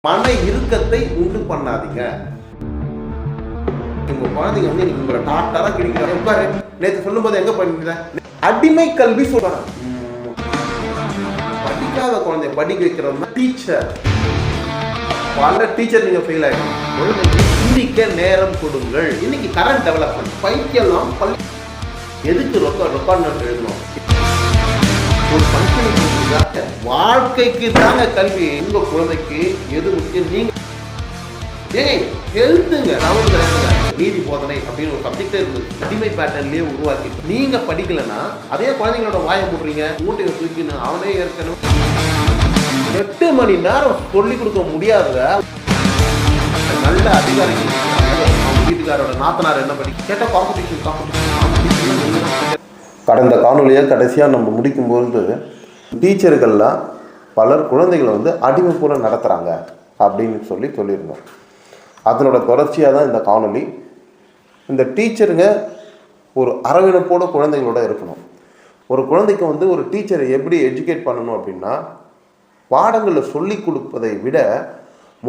மன இறுக்கத்தை உண்டு பண்ணாதீங்க. உங்க குழந்தைங்க வந்து நீங்க உங்களை டாக்டரா கிடைக்கிறாங்க. உட்காரு, நேற்று சொல்லும் போது எங்க பண்ணிருந்த அடிமை கல்வி சொல்றாங்க. படிக்காத குழந்தைய படிக்க வைக்கிறவங்க டீச்சர். பல டீச்சர் நீங்க ஃபெயில் ஆகிடும். குழந்தைக்கு சிந்திக்க நேரம் கொடுங்கள். இன்னைக்கு கரண்ட் டெவலப்மெண்ட் பைக்கெல்லாம் எதுக்கு ரெக்கார்ட் எழுதணும்? ஒரு ஃபங்க்ஷனுக்கு வாழ்க்கைக்கு தாங்க கல்வி. உங்க குழந்தைக்கு எது முக்கியம்? நீங்க ஹெல்த்துங்க, நீதி போதனை அப்படின்னு ஒரு சப்ஜெக்டே இருந்தது. அடிமை பேட்டர்ன்லயே உருவாக்கி நீங்க படிக்கலன்னா அதே குழந்தைங்களோட வாயை போடுறீங்க. மூட்டையை தூக்கின்னு அவனே ஏற்கனவே 8 மணி நேரம் சொல்லிக் கொடுக்க முடியாத நல்ல அதிகாரிகள் அவங்க வீட்டுக்காரோட நாத்தனார் என்ன பண்ணி கேட்ட காம்படிஷன். கடந்த காணொலியை கடைசியாக நம்ம முடிக்கும்போது டீச்சர்கள்லாம் பலர் குழந்தைகளை வந்து அடிமை போல நடத்துகிறாங்க அப்படின்னு சொல்லியிருந்தோம். அதனோட தொடர்ச்சியாக தான் இந்த காணொலி. இந்த டீச்சருங்க ஒரு அரவணைப்போட குழந்தைகளோட இருக்கணும். ஒரு குழந்தைக்கு வந்து ஒரு டீச்சரை எப்படி எஜுகேட் பண்ணணும் அப்படின்னா, பாடங்களில் சொல்லி கொடுப்பதை விட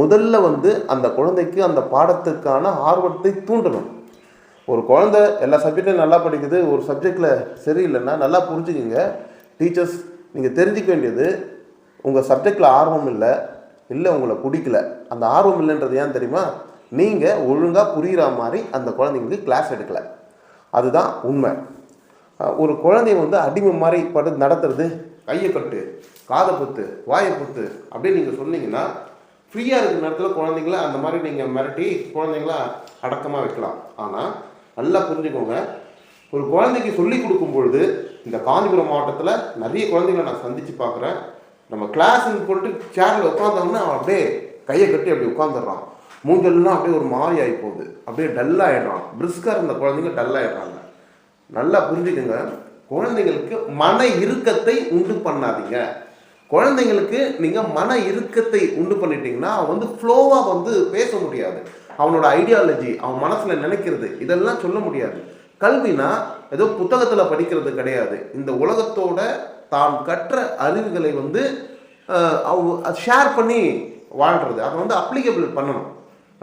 முதல்ல வந்து அந்த குழந்தைக்கு அந்த பாடத்துக்கான ஆர்வத்தை தூண்டணும். ஒரு குழந்தை எல்லா சப்ஜெக்டையும் நல்லா படிக்குது, ஒரு சப்ஜெக்டில் சரியில்லைன்னா நல்லா புரிஞ்சுக்கிங்க. டீச்சர்ஸ் நீங்கள் தெரிஞ்சிக்க வேண்டியது, உங்கள் சப்ஜெக்டில் ஆர்வம் இல்லை உங்களை பிடிக்கல. அந்த ஆர்வம் இல்லைன்றது ஏன் தெரியுமா? நீங்கள் ஒழுங்காக புரிகிற மாதிரி அந்த குழந்தைங்களுக்கு கிளாஸ் எடுக்கலை. அதுதான் உண்மை. ஒரு குழந்தைய வந்து அடிமை மாதிரி நடத்துறது, கையை கட்டு, காதை பொத்து, வாயை பொத்து அப்படின்னு நீங்கள் சொன்னீங்கன்னா, ஃப்ரீயாக இருக்கிற நேரத்தில் குழந்தைங்கள அந்த மாதிரி நீங்கள் மிரட்டி குழந்தைங்கள அடக்கமாக வைக்கலாம். ஆனால் நல்லா புரிஞ்சுக்கோங்க, ஒரு குழந்தைக்கு சொல்லி கொடுக்கும் பொழுது, இந்த காஞ்சிபுரம் மாவட்டத்தில் நிறைய குழந்தைங்களை நான் சந்தித்து பார்க்குறேன். நம்ம கிளாஸ்ன்னு போட்டு சேரில் உட்காந்தோம்னா அவன் அப்படியே கையை கட்டி அப்படி உட்காந்துடுறான். மூஞ்செல்லாம் அப்படியே ஒரு மாதிரி ஆகி போகுது, அப்படியே டல்லாகிடுறான். பிரிஸ்காக இருந்த குழந்தைங்க டல்லாகிடுறாங்க. நல்லா புரிஞ்சுக்கோங்க, குழந்தைங்களுக்கு மன இறுக்கத்தை உண்டு பண்ணாதீங்க. குழந்தைங்களுக்கு நீங்கள் மன இறுக்கத்தை உண்டு பண்ணிட்டீங்கன்னா அவன் வந்து ஃப்ளோவாக வந்து பேச முடியாது. அவனோட ஐடியாலஜி, அவன் மனசில் நினைக்கிறது இதெல்லாம் சொல்ல முடியாது. கல்வினா ஏதோ புத்தகத்தில் படிக்கிறது கிடையாது. இந்த உலகத்தோட தான் கற்ற அறிவுகளை வந்து ஷேர் பண்ணி வாழ்கிறது. அதை வந்து அப்ளிகபிள் பண்ணணும்.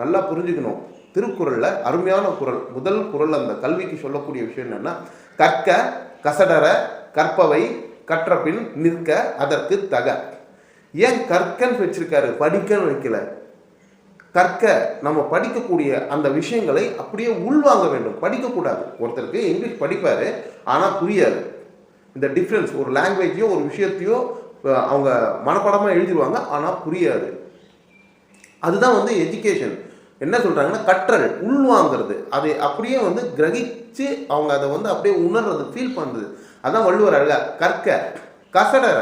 நல்லா புரிஞ்சுக்கணும். திருக்குறளில் அருமையான குறள், முதல் குறள் அந்த கல்விக்கு சொல்லக்கூடிய விஷயம் என்னென்னா, கற்க கசடர கற்பவை கற்ற பின் நிற்க அதற்கு தக. ஏன் கற்கன்னு வச்சிருக்காரு, படிக்கன்னு வைக்கல? கற்க, நம்ம படிக்கக்கூடிய அந்த விஷயங்களை அப்படியே உள்வாங்க வேண்டும், படிக்கக்கூடாது. ஒருத்தருக்கு இங்கிலீஷ் படிப்பார் ஆனால் புரியாது. இந்த டிஃப்ரென்ஸ், ஒரு லாங்குவேஜையோ ஒரு விஷயத்தையோ அவங்க மனப்பாடமாக எழுதிடுவாங்க ஆனால் புரியாது. அதுதான் வந்து எஜுகேஷன். என்ன சொல்கிறாங்கன்னா, கற்றல், உள்வாங்கிறது, அதை அப்படியே வந்து கிரகிச்சு அவங்க அதை வந்து அப்படியே உணர்றது, ஃபீல் பண்ணுறது. அதான் வள்ளுவர் அழகா கற்க கசடர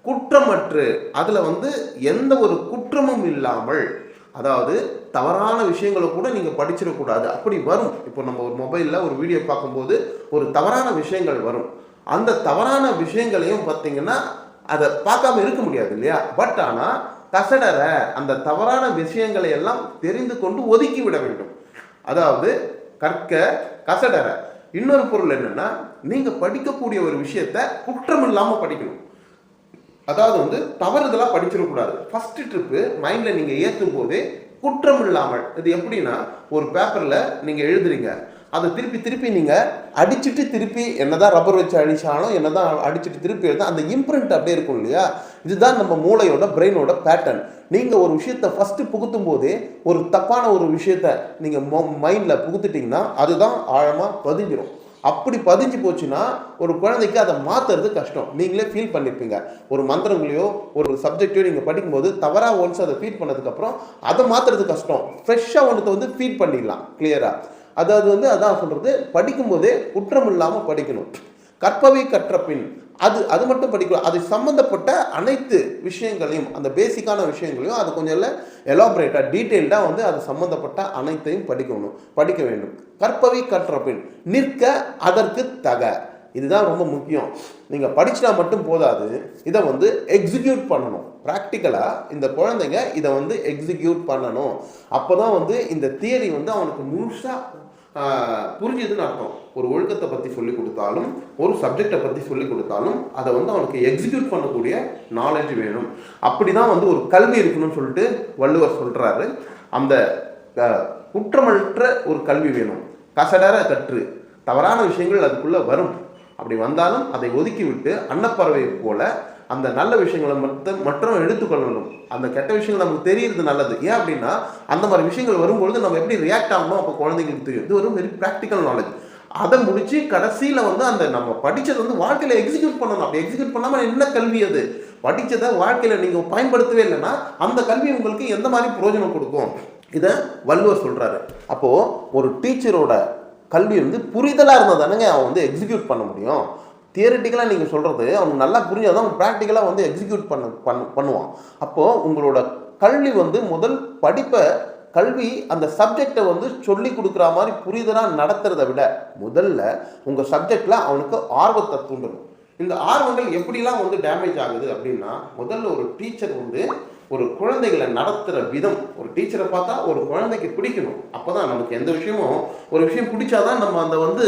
குற்றமற்று, அதில் வந்து எந்த ஒரு குற்றமும் இல்லாமல், அதாவது தவறான விஷயங்களை கூட நீங்கள் படிச்சிடக்கூடாது. அப்படி வரும். இப்போ நம்ம ஒரு மொபைலில் ஒரு வீடியோ பார்க்கும்போது ஒரு தவறான விஷயங்கள் வரும். அந்த தவறான விஷயங்களையும் பார்த்தீங்கன்னா அதை பார்க்காம இருக்க முடியாது இல்லையா? பட் ஆனால் கசடர, அந்த தவறான விஷயங்களை எல்லாம் தெரிந்து கொண்டு ஒதுக்கி விட வேண்டும். அதாவது கற்க கசடர. இன்னொரு பொருள் என்னன்னா, நீங்கள் படிக்கக்கூடிய ஒரு விஷயத்தை குற்றம் இல்லாமல் படிக்கணும். அதாவது வந்து தவறுதலாக படிச்சிடக்கூடாது. ஃபஸ்ட்டு ட்ரிப்பு மைண்டில் நீங்கள் ஏற்றும் போதே குற்றம் இல்லாமல். இது எப்படின்னா, ஒரு பேப்பரில் நீங்கள் எழுதுறீங்க, அதை திருப்பி நீங்கள் அடிச்சுட்டு திருப்பி என்னதான் ரப்பர் வச்சு அடித்தாலும் என்னதான் அடிச்சுட்டு திருப்பி எழுத அந்த இம்ப்ரிண்ட் அப்படியே இருக்கும் இல்லையா? இதுதான் நம்ம மூளையோட பிரெயினோட பேட்டர்ன். நீங்கள் ஒரு விஷயத்தை ஃபஸ்ட்டு புகுத்தும் போதே ஒரு தப்பான ஒரு விஷயத்தை நீங்கள் மைண்டில் புகுத்துட்டிங்கன்னா அதுதான் ஆழமாக பதிஞ்சிடும். அப்படி பதிஞ்சு போச்சுன்னா ஒரு குழந்தைக்கு அதை மாற்றுறது கஷ்டம். நீங்களே ஃபீல் பண்ணியிருப்பீங்க. ஒரு மந்திரங்களையோ ஒரு சப்ஜெக்டையோ நீங்கள் படிக்கும்போது தவறாக ஒன்ஸ் அதை ஃபீல் பண்ணதுக்கப்புறம் அதை மாற்றுறது கஷ்டம். ஃப்ரெஷ்ஷாக ஒன்றத்தை வந்து ஃபீல் பண்ணிடலாம் கிளியராக. அதாவது வந்து அதான் சொல்கிறது, படிக்கும்போதே குற்றம் இல்லாமல் படிக்கணும். கற்பவை கற்ற பின், அது மட்டும் படிக்கலாம். அது சம்மந்தப்பட்ட அனைத்து விஷயங்களையும், அந்த பேசிக்கான விஷயங்களையும் அது கொஞ்சம் எலாபரேட்டாக டீட்டெயில்டாக வந்து அது சம்மந்தப்பட்ட அனைத்தையும் படிக்க வேண்டும். கற்பவை கற்ற பின் நிற்க அதற்கு தக. இதுதான் ரொம்ப முக்கியம். நீங்கள் படிச்சுட்டா மட்டும் போதாது, இதை வந்து எக்ஸிக்யூட் பண்ணணும். ப்ராக்டிக்கலாக இந்த குழந்தைங்க இதை வந்து எக்ஸிக்யூட் பண்ணணும். அப்போ தான் வந்து இந்த தியரி வந்து அவனுக்கு முழுசாக புரிஞ்சுதுன்னு அர்த்தம். ஒரு ஒழுக்கத்தை பற்றி சொல்லி கொடுத்தாலும் ஒரு சப்ஜெக்டை பற்றி சொல்லி கொடுத்தாலும் அதை வந்து அவனுக்கு எக்ஸிக்யூட் பண்ணக்கூடிய நாலேஜ் வேணும். அப்படி தான் வந்து ஒரு கல்வி இருக்கணும்னு சொல்லிட்டு வள்ளுவர் சொல்கிறாரு. அந்த குற்றமற்ற ஒரு கல்வி வேணும். கசடர கற்று தவறான விஷயங்கள் அதுக்குள்ளே வரும். அப்படி வந்தாலும் அதை ஒதுக்கி விட்டு அன்னப்பறவை போல அந்த நல்ல விஷயங்களை மட்டும் எடுத்துக்கொள்ளணும். அந்த கெட்ட விஷயங்கள் நமக்கு தெரியுறது நல்லது. ஏன் அப்படின்னா அந்த மாதிரி விஷயங்கள் வரும்பொழுது நம்ம எப்படி ரியாக்ட் ஆகணும் அப்போ குழந்தைங்களுக்கு தெரியும். இது ஒரு வெரி ப்ராக்டிக்கல் நாலேஜ். அதை முடிச்சு கடைசியில் வந்து அந்த நம்ம படித்தது வந்து வாழ்க்கையில் எக்ஸிக்யூட் பண்ணணும். அப்படி எக்ஸிக்யூட் பண்ணாமல் என்ன கல்வி அது? படித்ததை வாழ்க்கையில் நீங்கள் பயன்படுத்தவே இல்லைன்னா அந்த கல்வி உங்களுக்கு எந்த மாதிரி பிரயோஜனம் கொடுக்கும்? இதை வள்ளுவர் சொல்கிறாரு. அப்போது ஒரு டீச்சரோட கல்வி வந்து புரிதலாக இருந்தால் தானேங்க அவன் வந்து எக்ஸிக்யூட் பண்ண முடியும். தியரிட்டிக்கலாக நீங்கள் சொல்கிறது அவனுக்கு நல்லா புரிஞ்சாதான் அவன் ப்ராக்டிக்கலாக வந்து எக்ஸிக்யூட் பண்ணுவான். அப்போது உங்களோட கல்வி வந்து முதல் படிப்பை கல்வி அந்த சப்ஜெக்டை வந்து சொல்லி கொடுக்குற மாதிரி புரிதலாக நடத்துறதை விட முதல்ல உங்கள் சப்ஜெக்டில் அவனுக்கு ஆர்வத்தை தூண்டணும். இந்த ஆர்வங்கள் எப்படிலாம் வந்து டேமேஜ் ஆகுது அப்படின்னா, முதல்ல ஒரு டீச்சர் வந்து ஒரு குழந்தைகளை நடத்துகிற விதம், ஒரு டீச்சரை பார்த்தா ஒரு குழந்தைக்கு பிடிக்கணும். அப்போ தான் நமக்கு எந்த விஷயமும் ஒரு விஷயம் பிடிச்சாதான் நம்ம அந்த வந்து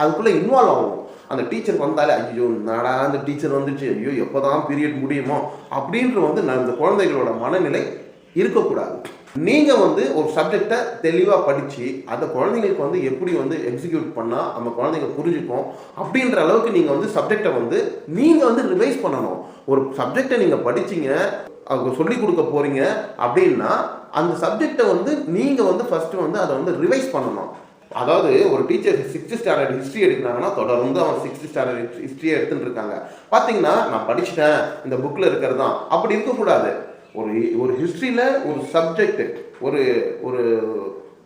அதுக்குள்ளே இன்வால்வ் ஆகும். அந்த டீச்சர் வந்தாலே ஐயோ நாடா அந்த டீச்சர் வந்துச்சு, ஐயோ எப்போ தான் பீரியட் முடியுமோ அப்படின்ற வந்து அந்த குழந்தைகளோட மனநிலை இருக்கக்கூடாது. நீங்கள் வந்து ஒரு சப்ஜெக்டை தெளிவாக படித்து அந்த குழந்தைங்களுக்கு வந்து எப்படி வந்து எக்ஸிக்யூட் பண்ணால் நம்ம குழந்தைங்க புரிஞ்சுக்கும் அப்படின்ற அளவுக்கு நீங்கள் வந்து சப்ஜெக்டை வந்து நீங்கள் வந்து ரிவைஸ் பண்ணணும். ஒரு சப்ஜெக்டை நீங்கள் படிச்சிங்க, அவங்க சொல்லி கொடுக்க போகிறீங்க அப்படின்னா அந்த சப்ஜெக்டை வந்து நீங்கள் வந்து ஃபஸ்ட்டு வந்து அதை வந்து ரிவைஸ் பண்ணணும். அதாவது ஒரு டீச்சர் 6th ஸ்டாண்டர்ட் ஹிஸ்ட்ரி எடுக்கிறாங்கன்னா தொடர்ந்து அவன் 6th ஸ்டாண்டர்ட் ஹிஸ்ட்ரியை எடுத்துகிட்டு இருக்காங்க. பார்த்தீங்கன்னா நான் படிச்சுட்டேன் இந்த புக்கில் இருக்கிறது தான் அப்படி இருக்கக்கூடாது. ஒரு ஹிஸ்ட்ரியில் ஒரு சப்ஜெக்ட் ஒரு ஒரு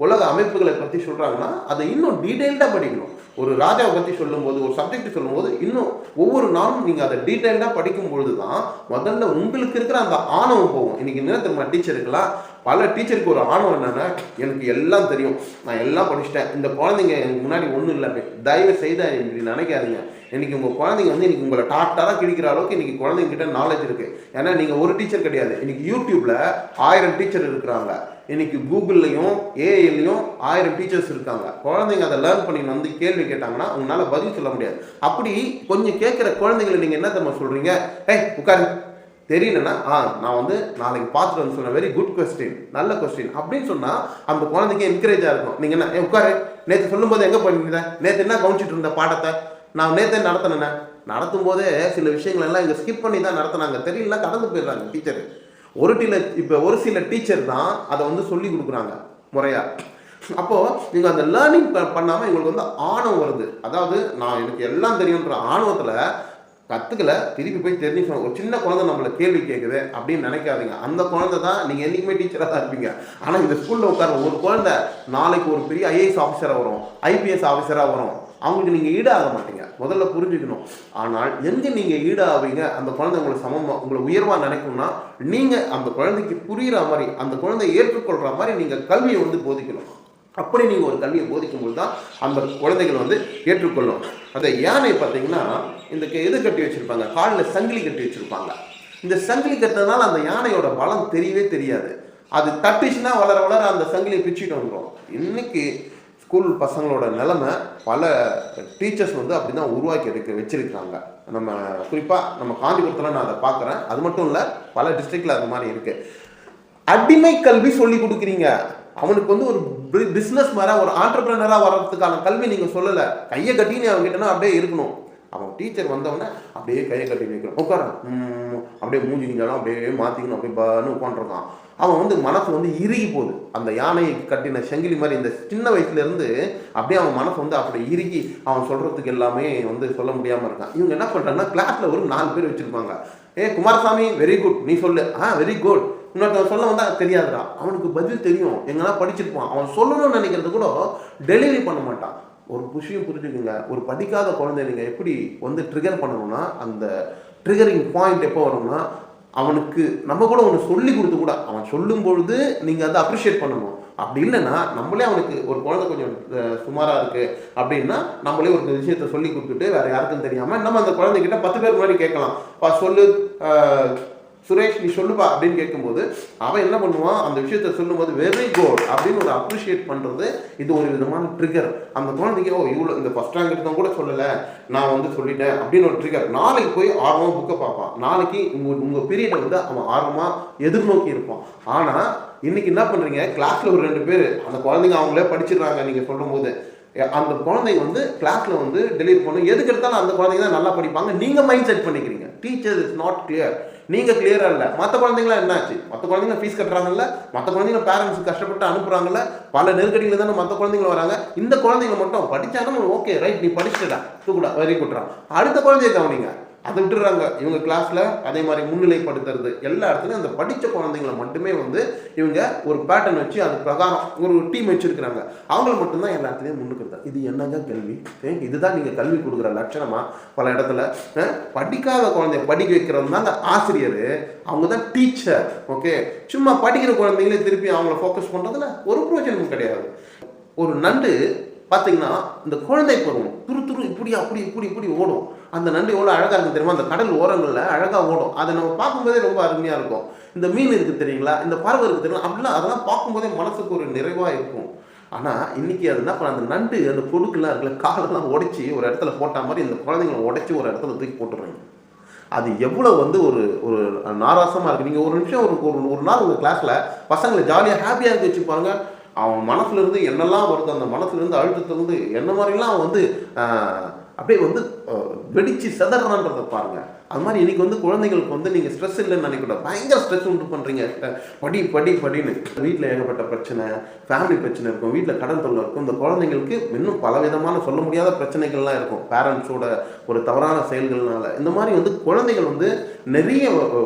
உலக அமைப்புகளை பற்றி சொல்கிறாங்கன்னா அதை இன்னும் டீட்டெயில்டாக படிக்கணும். ஒரு ராஜாவை பற்றி சொல்லும்போது ஒரு சப்ஜெக்ட் சொல்லும்போது இன்னும் ஒவ்வொரு நாளும் நீங்கள் அதை டீட்டெயில்டாக படிக்கும் பொழுது தான் முதல்ல உங்களுக்கு இருக்கிற அந்த ஆணவம் போகும். இன்றைக்கி என்ன தெரியுமா டீச்சருக்கெல்லாம், பல டீச்சருக்கு ஒரு ஆணவம் என்னென்னா, எனக்கு எல்லாம் தெரியும், நான் எல்லாம் படிச்சுட்டேன், இந்த குழந்தைங்க எனக்கு முன்னாடி ஒன்றும் இல்லை. தயவு செய்து இப்படி நினைக்காதீங்க. இன்றைக்கி உங்கள் குழந்தைங்க வந்து இன்றைக்கி உங்களை டாக்டராக கிழிக்கிற அளவுக்கு இன்றைக்கி குழந்தைங்கிட்ட நாலேஜ் இருக்குது. ஏன்னா நீங்கள் ஒரு டீச்சர் கிடையாது. இன்றைக்கி யூடியூப்பில் 1000 டீச்சர் இருக்கிறாங்க. இன்றைக்கி கூகுள்லையும் ஏஐலையும் 1000 டீச்சர்ஸ் இருக்காங்க. குழந்தைங்க அதை லேர்ன் பண்ணி வந்து கேள்வி கேட்டாங்கன்னா உங்களால் பதில் சொல்ல முடியாது. அப்படி கொஞ்சம் கேட்குற குழந்தைங்களை நீங்கள் என்ன தெரியுமா சொல்கிறீங்க, உட்காரு தெரியலன்னா நான் வந்து நாளைக்கு பார்த்துட்டு வந்து சொன்னேன், வெரி குட் கொஸ்டின், நல்ல கொஸ்டின் அப்படின்னு சொன்னால் அந்த குழந்தைக்கு என்கரேஜாக இருக்கும். நீங்கள் என்ன உட்காரு, நேற்று சொல்லும்போது எங்கே பண்ணியிருந்தேன், நேற்று என்ன கவனிச்சிட்டு இருந்த பாடத்தை நான் நேற்று நடத்தினேன். நடத்தும் போதே சில விஷயங்கள் எல்லாம் இங்கே ஸ்கிப் பண்ணி தான் நடத்தினாங்க, தெரியலன்னா கடந்து போயிடுறாங்க டீச்சர். ஒரு சில டீச்சர் தான் அதை வந்து சொல்லி கொடுக்குறாங்க முறையாக. அப்போது நீங்கள் அந்த லேர்னிங் பண்ணாமல் உங்களுக்கு வந்து ஆணவம் வருது. அதாவது நான் எனக்கு எல்லாம் தெரியுன்ற ஆணவத்தில் கற்றுக்கல, திருப்பி போய் தெரிஞ்சுக்கணும். ஒரு சின்ன குழந்தை நம்மளை கேள்வி கேட்குது அப்படின்னு நினைக்காதீங்க. அந்த குழந்தை தான் நீங்கள் என்றைக்குமே டீச்சராக தான் இருப்பீங்க. ஆனால் இந்த ஸ்கூலில் உட்கார ஒரு குழந்தை நாளைக்கு ஒரு பெரிய ஐஏஎஸ் ஆஃபீஸராக வரும், ஐபிஎஸ் ஆஃபீஸராக வரும். அவங்களுக்கு நீங்கள் ஈடாக மாட்டீங்க, முதல்ல புரிஞ்சுக்கணும். ஆனால் எங்கே நீங்கள் ஈடாவீங்க, அந்த குழந்தை உங்களை சமமாக உங்களை உயர்வாக நினைக்கணும்னா நீங்கள் அந்த குழந்தைக்கு புரிகிற மாதிரி, அந்த குழந்தையை ஏற்றுக்கொள்கிற மாதிரி நீங்கள் கல்வியை வந்து போதிக்கணும். அப்படி நீங்கள் ஒரு கல்வியை போதிக்கும்போது தான் அந்த குழந்தைகள் வந்து ஏற்றுக்கொள்ளும். அந்த யானை பார்த்தீங்கன்னா இந்த இது கட்டி வச்சுருப்பாங்க, காலில் சங்கிலி கட்டி வச்சுருப்பாங்க. இந்த சங்கிலி கட்டினதுனால அந்த யானையோட பலம் தெரியவே தெரியாது. அது தட்டுச்சுன்னா வளர வளர அந்த சங்கிலியை பிச்சுட்டு வந்துடும். இன்னைக்கு ஸ்கூல் பசங்களோட நிலைமை பல டீச்சர்ஸ் வந்து அப்படி தான் உருவாக்கி வச்சுருக்காங்க. நம்ம குறிப்பாக நம்ம காஞ்சிபுரத்தில் நான் அதை பார்க்குறேன். அது மட்டும் இல்லை, பல டிஸ்ட்ரிக்டில் அது மாதிரி இருக்குது. அடிமை கல்வி சொல்லி கொடுக்குறீங்க. அவனுக்கு வந்து ஒரு பிஸ்னஸ் மாதிரி ஒரு ஆண்டர்பிரினராக வர்றதுக்கான கல்வி நீங்கள் சொல்லலை. கையை கட்டின்னு அவங்ககிட்டனா அப்படியே இருக்கணும். அவன் டீச்சர் வந்தவொடனே அப்படியே கையை கட்டி வைக்கணும், உட்கார அப்படியே மூஞ்சிக்கிஞ்சாலும் அப்படியே மாற்றிக்கணும், அப்படியே பான்னு உட்காந்துருக்கான். அவன் வந்து மனசு வந்து இறுகி போகுது. அந்த யானையை கட்டின செங்கிலி மாதிரி இந்த சின்ன வயசுலேருந்து அப்படியே அவன் மனசு வந்து அப்படி இறுகி அவன் சொல்கிறதுக்கு எல்லாமே வந்து சொல்ல முடியாமல் இருக்கான். இவங்க என்ன பண்ணுறாங்கன்னா கிளாஸில் ஒரு 4 பேர் வச்சுருப்பாங்க. குமாரசாமி வெரி குட், நீ சொல்லு, வெரி குட். இன்னொருத்தவன் சொல்ல வந்தால் தெரியாதுடா. அவனுக்கு பதில் தெரியும், எங்கன்னா படிச்சிருப்பான். அவன் சொல்லணும்னு நினைக்கிறது கூட டெலிவரி பண்ண மாட்டான். ஒரு விஷயம் புரிஞ்சுக்குங்க, ஒரு படிக்காத குழந்தை நீங்கள் எப்படி வந்து ட்ரிகர் பண்ணணும்னா, அந்த ட்ரிகரிங் பாயிண்ட் எப்போ வரும்னா, அவனுக்கு நம்ம கூட ஒன்று சொல்லி கொடுத்து கூட அவன் சொல்லும் பொழுது நீங்கள் அதை அப்ரிஷியேட் பண்ணணும். அப்படி இல்லைன்னா நம்மளே அவனுக்கு ஒரு குழந்தை கொஞ்சம் சுமாராக இருக்குது அப்படின்னா நம்மளே ஒரு விஷயத்த சொல்லி கொடுத்துட்டு வேறு யாருக்கும் தெரியாமல் நம்ம அந்த குழந்தைகிட்ட 10 பேர் முன்னாடி கேட்கலாம், சொல்லு சுரேஷ் நீ சொல்லுப்பா அப்படின்னு கேட்கும்போது அவன் என்ன பண்ணுவான், அந்த விஷயத்த சொல்லும்போது வெரி குட் அப்படின்னு ஒரு அப்ரிஷியேட் பண்ணுறது இது ஒரு விதமான ட்ரிகர். அந்த குழந்தைக்கு இவ்வளோ இந்த ஃபஸ்ட் ரேங்க் எடுத்தவங்க கூட சொல்லலை, நான் வந்து சொல்லிட்டேன் அப்படின்னு ஒரு ட்ரிகர். நாளைக்கு போய் ஆர்வமாக புக்கை பார்ப்பான், நாளைக்கு உங்கள் பீரியடை வந்து அவன் ஆர்வமாக எதிர்நோக்கி இருப்பான். ஆனால் இன்னைக்கு என்ன பண்ணுறீங்க, கிளாஸில் ஒரு 2 பேர் அந்த குழந்தைங்க அவங்களே படிச்சிடுறாங்க. நீங்கள் சொல்லும் போது அந்த குழந்தைங்க வந்து கிளாஸில் வந்து டெலிவரி பண்ணும், எதுக்கு எடுத்தாலும் அந்த குழந்தைங்க தான் நல்லா படிப்பாங்க. நீங்கள் மைண்ட் செட் பண்ணிக்கிறீங்க. டீச்சர் இஸ் நாட் கிளியர், நீங்கள் கிளியராக இல்லை. மற்ற குழந்தைங்களாம் என்னாச்சு, மற்ற குழந்தைங்க ஃபீஸ் கட்டுறாங்கல்ல, மற்ற குழந்தைங்க பேரண்ட்ஸ் கஷ்டப்பட்டு அனுப்புகிறாங்கல்ல, பல நெருக்கடியில் தானே மற்ற குழந்தைங்க வராங்க. இந்த குழந்தைங்க மட்டும் படித்தாலும் ஓகே ரைட் நீ படிச்சுட்டா தூக்குடா வெரி குட்றான், அடுத்த குழந்தைய கவனிங்க அதை விட்டுறாங்க. இவங்க கிளாஸில் அதே மாதிரி முன்னிலைப்படுத்துறது எல்லா இடத்துலையும் அந்த படித்த குழந்தைங்களை மட்டுமே வந்து இவங்க ஒரு பேட்டர்ன் வச்சு அது பிரகாரம் ஒரு டீம் வச்சுருக்கிறாங்க. அவங்கள மட்டும்தான் எல்லா இடத்துலையும் முன்னுக்கிறது. இது என்னங்க கல்வி? இதுதான் நீங்கள் கல்வி கொடுக்குற லட்சணமா? பல இடத்துல படிக்காத குழந்தைய படிக்க வைக்கிறது தான் அந்த ஆசிரியர், அவங்க தான் டீச்சர். ஓகே, சும்மா படிக்கிற குழந்தைங்களே திருப்பி அவங்கள ஃபோக்கஸ் பண்ணுறதுல ஒரு பிரயோஜனமும் கிடையாது. ஒரு நண்டு பார்த்தீங்கன்னா இந்த குழந்தை பருவம் துரு இப்படி அப்படி இப்படி ஓடும். அந்த நண்டு எவ்வளோ அழகாக இருக்கும் தெரியுமா? அந்த கடல் ஓரங்களில் அழகாக ஓடும். அதை நம்ம பார்க்கும்போதே ரொம்ப அருமையாக இருக்கும். இந்த மீன் இருக்குது தெரியுங்களா, இந்த பறவை இருக்குது தெரியுங்களா, அப்படிலாம் அதெல்லாம் பார்க்கும்போதே மனசுக்கு ஒரு நிறைவாக இருக்கும். ஆனால் இன்றைக்கி அது என்ன பண்ண, அந்த நண்டு அந்த கொடுக்கெல்லாம் இருக்குல்ல, காலெல்லாம் உடைச்சி ஒரு இடத்துல போட்ட மாதிரி இந்த குழந்தைங்களை உடைச்சி ஒரு இடத்துல தூக்கி போட்டுடுறாங்க. அது எவ்வளோ வந்து ஒரு ஒரு நாராசமாக இருக்குது. நீங்கள் ஒரு நிமிஷம் ஒரு நாள் உங்கள் கிளாஸில் பசங்களை ஜாலியாக ஹாப்பியாக இருக்க வச்சு பாருங்கள். அவன் மனசுலேருந்து என்னெல்லாம் வருது, அந்த மனசுலேருந்து அழுத்தத்துலேருந்து என்ன மாதிரிலாம் வந்து அப்படியே வந்து வெடித்து செதறான்றதை பாருங்கள். அது மாதிரி இன்றைக்கி வந்து குழந்தைங்களுக்கு வந்து நீங்கள் ஸ்ட்ரெஸ் இல்லைன்னு நினைக்கூடாது, பயங்கர ஸ்ட்ரெஸ் உண்டு பண்ணுறீங்க. படின்னு வீட்டில் ஏகப்பட்ட பிரச்சனை, ஃபேமிலி பிரச்சனை இருக்கும், வீட்டில் கடன் தொல்லை இருக்கும். இந்த குழந்தைங்களுக்கு இன்னும் பல விதமான சொல்ல முடியாத பிரச்சனைகள்லாம் இருக்கும், பேரண்ட்ஸோட ஒரு தவறான செயல்கள்னால. இந்த மாதிரி வந்து குழந்தைகள் வந்து நிறைய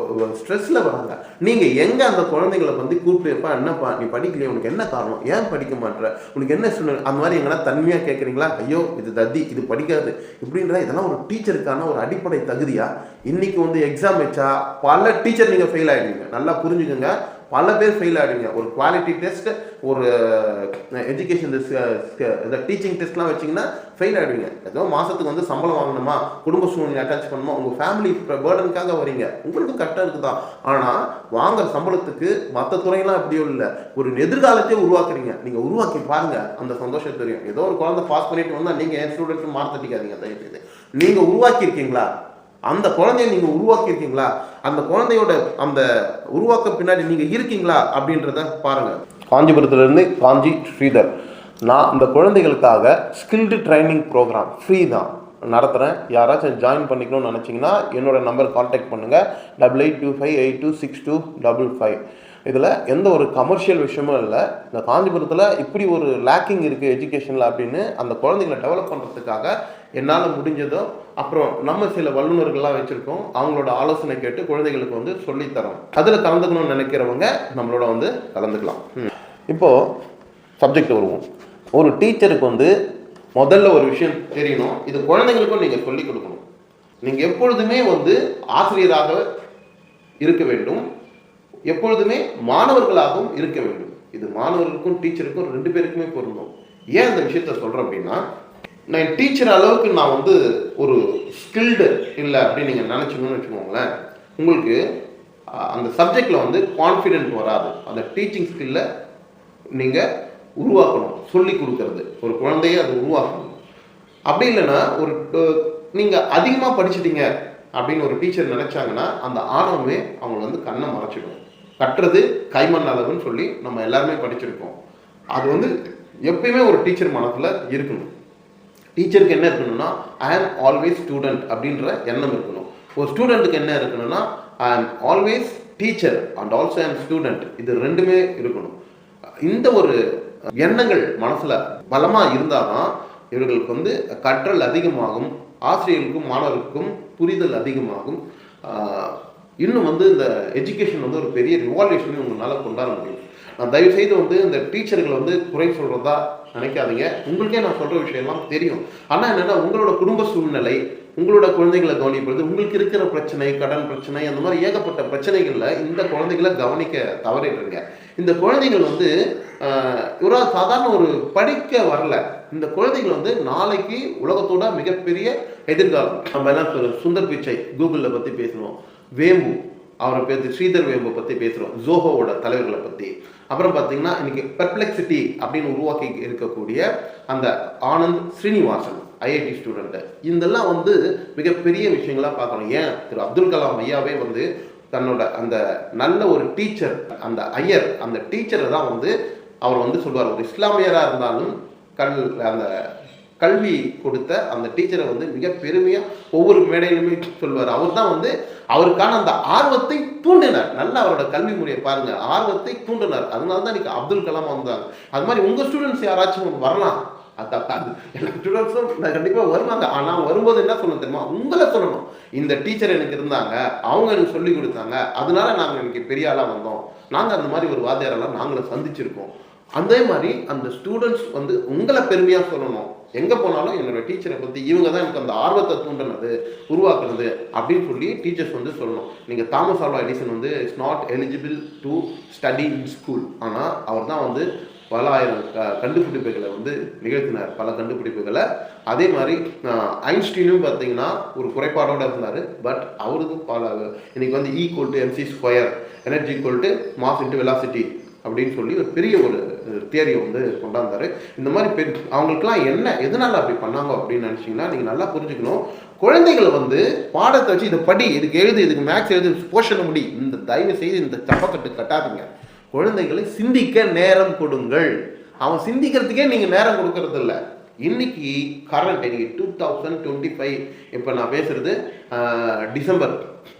ஸ்ட்ரெஸ்ஸில் வராங்க. நீங்கள் எங்கே அந்த குழந்தைங்களை வந்து கூப்பிட்டுப்பா, என்னப்பா நீ படிக்கலையே, உனக்கு என்ன காரணம், ஏன் படிக்க மாட்டேற, உனக்கு என்ன சொன்ன, அந்த மாதிரி எங்கன்னா தன்மையாக கேட்குறீங்களா? ஐயோ இது தத்தி, இது படிக்காது இப்படின்ற இதெல்லாம் ஒரு டீச்சருக்கான ஒரு அடிப்படை தகுதியா? இன்னைக்கு வந்து எக்ஸாம் வச்சா பல டீச்சர் நீங்கள் ஃபெயில் ஆகிடுவீங்க. நல்லா புரிஞ்சுக்கோங்க, பல பேர் ஃபெயில் ஆகிடுவீங்க. ஒரு குவாலிட்டி டெஸ்ட், ஒரு எஜுகேஷன் இந்த டீச்சிங் டெஸ்ட்லாம் வச்சிங்கன்னா ஃபெயில் ஆகிடுவீங்க. ஏதோ மாதத்துக்கு வந்து சம்பளம் வாங்கணுமா, குடும்ப சூழ்நிலை அட்டாச் பண்ணணுமா, உங்கள் ஃபேமிலி பேர்டனுக்காக வரீங்க, உங்களுக்கு கரெக்டாக இருக்குதான். ஆனால் வாங்குற சம்பளத்துக்கு மற்ற துறையெல்லாம் அப்படியும் இல்லை, ஒரு எதிர்காலத்தையே உருவாக்குறீங்க. நீங்கள் உருவாக்கி பாருங்கள், அந்த சந்தோஷம் தெரியும். ஏதோ ஒரு குழந்தை பாஸ் பண்ணிட்டு வந்தால் நீங்கள் என் ஸ்டூடெண்ட்ஸ் மார்க் தட்டிக்காதீங்க. தயவுசெய்து நீங்கள் உருவாக்கியிருக்கீங்களா, அந்த குழந்தைய நீங்கள் உருவாக்கியிருக்கீங்களா, அந்த குழந்தையோட அந்த உருவாக்க பின்னாடி நீங்கள் இருக்கீங்களா அப்படின்றத பாருங்கள். காஞ்சிபுரத்துலேருந்து காஞ்சி ஸ்ரீதர், நான் இந்த குழந்தைகளுக்காக ஸ்கில்டு ட்ரைனிங் ப்ரோக்ராம் ஃப்ரீ தான் நடத்துகிறேன். யாராச்சும் ஜாயின் பண்ணிக்கணும்னு நினச்சிங்கன்னா என்னோடய நம்பர் கான்டாக்ட் பண்ணுங்கள், 8825826255. இதில் எந்த ஒரு கமர்ஷியல் விஷயமும் இல்லை. இந்த காஞ்சிபுரத்தில் இப்படி ஒரு லேக்கிங் இருக்குது எஜுகேஷனில் அப்படின்னு அந்த குழந்தைங்களை டெவலப் பண்ணுறதுக்காக என்னால் முடிஞ்சதோ, அப்புறம் நம்ம சில வல்லுநர்கள்லாம் வச்சுருக்கோம், அவங்களோட ஆலோசனை கேட்டு குழந்தைகளுக்கு வந்து சொல்லித்தரோம். அதில் கலந்துக்கணும்னு நினைக்கிறவங்க நம்மளோட வந்து கலந்துக்கலாம். இப்போது சப்ஜெக்ட் வருவோம். ஒரு டீச்சருக்கு வந்து முதல்ல ஒரு விஷயம் தெரியணும், இது குழந்தைங்களுக்கும் நீங்கள் சொல்லிக் கொடுக்கணும். நீங்கள் எப்பொழுதுமே வந்து ஆசிரியராக இருக்க வேண்டும், எப்பொழுதுமே மாணவர்களாகவும் இருக்க வேண்டும். இது மாணவர்களுக்கும் டீச்சருக்கும் 2 பேருக்குமே பொருந்தும். ஏன் இந்த விஷயத்த சொல்கிறேன் அப்படின்னா, நான் டீச்சர் அளவுக்கு நான் வந்து ஒரு ஸ்கில்டு இல்லை அப்படின்னு நீங்கள் நினச்சிங்கன்னு வச்சுக்கோங்களேன், உங்களுக்கு அந்த சப்ஜெக்டில் வந்து கான்ஃபிடென்ட் வராது. அந்த டீச்சிங் ஸ்கில்ல நீங்கள் உருவாக்கணும், சொல்லி கொடுக்கறது ஒரு குழந்தைய அது உருவாக்கணும். அப்படி இல்லைன்னா ஒரு நீங்கள் அதிகமாக படிச்சிட்டீங்க அப்படின்னு ஒரு டீச்சர் நினச்சாங்கன்னா அந்த ஆணவமே அவங்களை வந்து கண்ணை மறைச்சிடும். கட்டுறது கைமண் அளவுன்னு சொல்லி நம்ம எல்லாருமே படிச்சிருக்கோம். அது வந்து எப்பயுமே ஒரு டீச்சர் மனத்தில் இருக்கணும். டீச்சருக்கு என்ன இருக்கணும்னா, ஐ ஆம் ஆல்வேஸ் ஸ்டூடெண்ட் அப்படின்ற எண்ணம் இருக்கணும். ஒரு ஸ்டூடெண்ட்டுக்கு என்ன இருக்கணும்னா, I am always teacher and also I am student. இது 2மே இருக்கணும். இந்த ஒரு எண்ணங்கள் மனசில் பலமாக இருந்தால் தான் இவர்களுக்கு வந்து கற்றல் அதிகமாகும், ஆசிரியர்களுக்கும் மாணவர்களுக்கும் புரிதல் அதிகமாகும். இன்னும் வந்து இந்த எஜுகேஷன் வந்து ஒரு பெரிய ரிவால்யூஷன் உங்களால் கொண்டாட முடியும். நான் தயவுசெய்து வந்து இந்த டீச்சர்களை வந்து குறை சொல்கிறதா நினைக்காதீங்க. உங்களுக்கே நான் சொல்கிற விஷயம்லாம் தெரியும். ஆனால் என்னென்னா, உங்களோட குடும்ப சூழ்நிலை, உங்களோட குழந்தைகளை கவனிப்பது, உங்களுக்கு இருக்கிற பிரச்சனை, கடன் பிரச்சனை, அந்த மாதிரி ஏகப்பட்ட பிரச்சனைகளில் இந்த குழந்தைகளை கவனிக்க தவறிடுறீங்க. இந்த குழந்தைகள் வந்து ஒரு சாதாரண ஒரு படிக்க வரல. இந்த குழந்தைகள் வந்து நாளைக்கு உலகத்தோட மிகப்பெரிய எதிர்காலம். நம்ம என்ன சுந்தர் பிச்சை கூகுளில் பற்றி பேசுவோம், வேம்பு அவரை பேர் ஸ்ரீதர் வேம்பை பற்றி பேசுகிறோம், ஜோஹோவோட தலைவர்களை பற்றி. அப்புறம் பார்த்தீங்கன்னா இன்னைக்கு பெர்ப்ளெக்சிட்டி அப்படின்னு உருவாக்கி இருக்கக்கூடிய அந்த ஆனந்த் ஸ்ரீனிவாசன் ஐஐடி ஸ்டூடெண்ட்டு, இதெல்லாம் வந்து மிகப்பெரிய விஷயங்களாக பார்க்கணும். ஏன் திரு அப்துல் கலாம் ஐயாவே வந்து தன்னோட அந்த நல்ல ஒரு டீச்சர், அந்த ஐயர், அந்த டீச்சரை தான் வந்து அவர் வந்து சொல்வார். ஒரு இஸ்லாமியராக இருந்தாலும் அந்த கல்வி கொடுத்த அந்த டீச்சரை வந்து மிக பெருமையாக ஒவ்வொரு மேடையிலுமே சொல்வார். அவர் தான் வந்து அவருக்கான அந்த ஆர்வத்தை தூண்டினார். நல்ல அவரோட கல்வி முறையை பாருங்க, ஆர்வத்தை தூண்டினார். அதனால தான் இன்னைக்கு அப்துல் கலாம் வந்தாங்க. அது மாதிரி உங்கள் ஸ்டூடெண்ட்ஸ் யாராச்சும் வரலாம், எல்லா ஸ்டூடெண்ட்ஸும் கண்டிப்பாக வருவாங்க. ஆனால் வரும்போது என்ன சொல்லணும் தெரியுமா, உங்களை சொல்லணும். இந்த டீச்சர் எனக்கு இருந்தாங்க, அவங்க எனக்கு சொல்லி கொடுத்தாங்க, அதனால நாங்கள் எனக்கு பெரிய ஆளாக வந்தோம், நாங்கள் அந்த மாதிரி ஒரு வாத்தியாரெல்லாம் நாங்களும் சந்திச்சிருக்கோம். அதே மாதிரி அந்த ஸ்டூடெண்ட்ஸ் வந்து உங்களை பெருமையாக சொல்லணும். எங்கே போனாலும் என்னோட டீச்சரை பற்றி இவங்க தான் எனக்கு அந்த ஆர்வத்தை தூண்டினது, உருவாக்குறது அப்படின்னு சொல்லி டீச்சர்ஸ் வந்து சொல்லணும். நீங்கள் தாமஸ் ஆல்வா எடிசன் வந்து it's not eligible to study in school, ஆனால் அவர் தான் வந்து பல ஆயிரம் கண்டுபிடிப்புகளை வந்து நிகழ்த்தினார், பல கண்டுபிடிப்புகளை. அதே மாதிரி ஐன்ஸ்டீனும் பார்த்தீங்கன்னா ஒரு குறைபாடோடு இருந்தார். பட் அவருக்கு பல இன்னைக்கு வந்து E=mc², energy mass into velocity அப்படின்னு சொல்லி ஒரு பெரிய ஒரு தியரியை வந்து கொண்டாந்தாரு. இந்த மாதிரி அவங்களுக்குலாம் என்ன எதனால அப்படி பண்ணாங்க அப்படின்னு நினச்சிங்கன்னா நீங்கள் நல்லா புரிஞ்சுக்கணும். குழந்தைகளை வந்து பாடத்தை வச்சு இதை படி, இதுக்கு எழுது, இதுக்கு மேக்ஸ் எழுது, போர்ஷன் முடி, இந்த தயவு செய்து இந்த சப்பக்கட்டு கட்டாதீங்க. குழந்தைகளை சிந்திக்க நேரம் கொடுங்கள். அவன் சிந்திக்கிறதுக்கே நீங்கள் நேரம் கொடுக்கறது இல்லை. இன்னைக்கு கரண்ட் இன்னைக்கு 2025, இப்போ நான் பேசுறது டிசம்பர்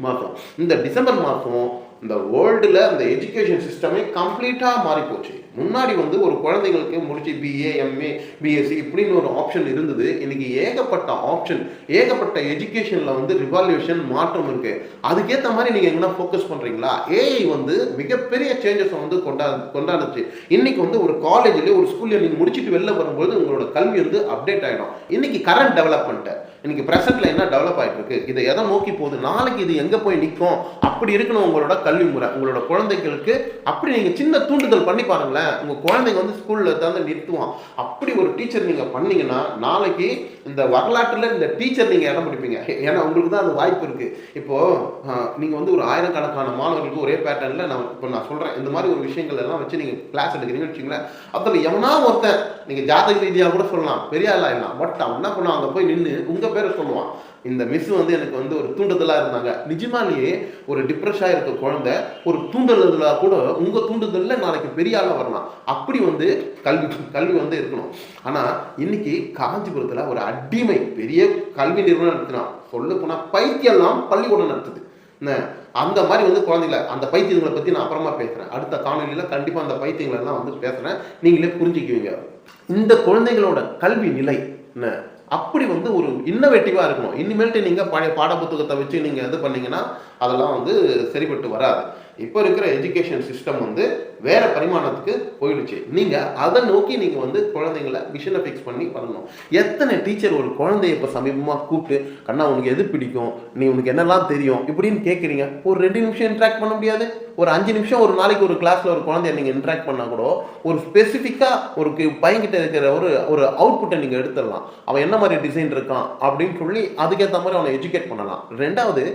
மாதம். இந்த டிசம்பர் மாதம் இந்த வேர்ல்டில் அந்த எஜுகேஷன் சிஸ்டமே கம்ப்ளீட்டாக மாறி போச்சு. முன்னாடி வந்து ஒரு குழந்தைங்களுக்கு முடிச்சு பிஏ, எம்ஏ, பிஎஸ்சி இப்படின்னு ஒரு ஆப்ஷன் இருந்தது. இன்னைக்கு ஏகப்பட்ட ஆப்ஷன், ஏகப்பட்ட எஜுகேஷனில் வந்து ரிவால்யூஷன் மாற்றம் இருக்குது. அதுக்கேற்ற மாதிரி நீங்கள் எங்கன்னா ஃபோக்கஸ் பண்ணுறீங்களா? ஏஐ வந்து மிகப்பெரிய சேஞ்சஸை வந்து கொண்டாடுச்சு. இன்னைக்கு வந்து ஒரு காலேஜ்லேயே ஒரு ஸ்கூல்ல நீங்கள் முடிச்சுட்டு வெளில வரும்போது உங்களோட கல்வி வந்து அப்டேட் ஆகிடும். இன்னைக்கு கரண்ட் டெவலப்மெண்ட்டு, இன்னைக்கு ப்ரெசென்ட்ல என்ன டெவலப் ஆகிட்டு இருக்கு, இதை எதை நோக்கி போகுது, நாளைக்கு இது எங்கே போய் நிற்கும், அப்படி இருக்கணும் உங்களோட கல்வி முறை. உங்களோட குழந்தைகளுக்கு அப்படி நீங்கள் சின்ன தூண்டுதல் பண்ணி பாருங்களேன். உங்கள் குழந்தைங்க வந்து ஸ்கூலில் தந்து நிறுத்துவான். அப்படி ஒரு டீச்சர் நீங்கள் பண்ணீங்கன்னா நாளைக்கு இந்த வரலாற்றில் இந்த டீச்சர் நீங்கள் இடம் பிடிப்பீங்க. ஏன்னா உங்களுக்கு தான் அந்த வாய்ப்பு இருக்குது. இப்போது நீங்கள் வந்து ஒரு ஆயிரக்கணக்கான மாணவர்களுக்கு ஒரே பேட்டர்னில் நான் சொல்கிறேன், இந்த மாதிரி ஒரு விஷயங்கள் எல்லாம் வச்சு நீங்கள் கிளாஸ் எடுக்கிறீங்கன்னு வச்சுங்களேன். அதில் எவனா ஒருத்தன் நீங்கள் ஜாதக ரீதியாக கூட சொல்லலாம், பெரிய ஆளாக இல்லை, பட் அவன் என்ன பண்ணுவான், அங்கே போய் நின்று உங்கள் பேரை சொல்லுவான். இந்த மிஸ் வந்து எனக்கு வந்து ஒரு தூண்டுதலாக இருந்தாங்க. நிஜமாலேயே ஒரு டிப்ரெஷனாக இருக்க குழந்தை ஒரு தூண்டுதலாக கூட உங்கள் தூண்டுதலில் நாளைக்கு பெரிய ஆளாக வரலாம். அப்படி வந்து கல்வி வந்து இருக்கணும். ஆனால் இன்னைக்கு காஞ்சிபுரத்தில் ஒரு அடிமை பெரிய கல்வி நிறுவனம் நடத்தினான். சொல்ல போனால் பைத்தியெல்லாம் பள்ளிக்கூடம் நடத்துது. அந்த மாதிரி வந்து குழந்தைகளை, அந்த பைத்தியங்களை பற்றி நான் அப்புறமா பேசுகிறேன். அடுத்த காணொலியில் கண்டிப்பாக அந்த பைத்தியங்களெல்லாம் வந்து பேசுகிறேன், நீங்களே புரிஞ்சுக்குவீங்க. இந்த குழந்தைகளோட கல்வி நிலை அப்படி வந்து ஒரு இன்னோவேட்டிவாக இருக்கணும். இனிமேல்ட்டு நீங்கள் பழைய பாட புத்தகத்தை வச்சு நீங்கள் இது பண்ணீங்கன்னா அதெல்லாம் வந்து சரிப்பட்டு வராது. இப்போ இருக்கிற எஜுகேஷன் சிஸ்டம் வந்து வேறு பரிமாணத்துக்கு போயிடுச்சு. நீங்கள் அதை நோக்கி நீங்கள் வந்து குழந்தைங்களை மிஷனை ஃபிக்ஸ் பண்ணி பண்ணணும். எத்தனை டீச்சர் ஒரு குழந்தைய இப்போ சமீபமாக கூப்பிட்டு, கண்ணா உனக்கு எது பிடிக்கும், நீ உனக்கு என்னெல்லாம் தெரியும் இப்படின்னு கேட்குறீங்க. ஒரு 2 நிமிஷம் இன்ட்ராக்ட் பண்ண முடியாது? ஒரு 5 நிமிஷம் ஒரு நாளைக்கு ஒரு கிளாஸில் ஒரு குழந்தைய நீங்கள் இன்ட்ராக்ட் பண்ணால் கூட ஒரு ஸ்பெசிஃபிக்காக ஒரு பையன்கிட்ட இருக்கிற ஒரு அவுட்புட்டை நீங்கள் எடுத்துடலாம். அவன் என்ன மாதிரி டிசைன் இருக்கான் அப்படின்னு சொல்லி அதுக்கேற்ற மாதிரி அவனை எஜுகேட் பண்ணலாம். ரெண்டாவது,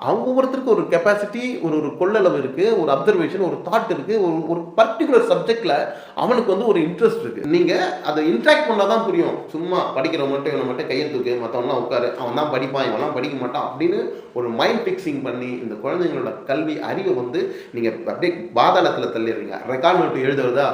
அவங்க ஒவ்வொருத்தருக்கு ஒரு கெப்பாசிட்டி, ஒரு கொள்ளளவு இருக்குது, ஒரு அப்சர்வேஷன், ஒரு தாட் இருக்குது. ஒரு பர்டிகுலர் சப்ஜெக்டில் அவனுக்கு வந்து ஒரு இன்ட்ரெஸ்ட் இருக்குது. நீங்கள் அதை இன்ட்ராக்ட் பண்ணால் தான் புரியும். சும்மா படிக்கிறவன் மட்டும் இவனை மட்டும் கையை தூக்கு, மற்றவன்லாம் உட்காரு, அவன் தான் படிப்பான், இவன்லாம் படிக்க மாட்டான் அப்படின்னு ஒரு மைண்ட் ஃபிக்ஸிங் பண்ணி இந்த குழந்தைங்களோட கல்வி அறிவை வந்து நீங்கள் அப்படியே பாதாளத்தில் தள்ளிடுறீங்க. ரெக்கார்ட் நோட்டு எழுதுறதா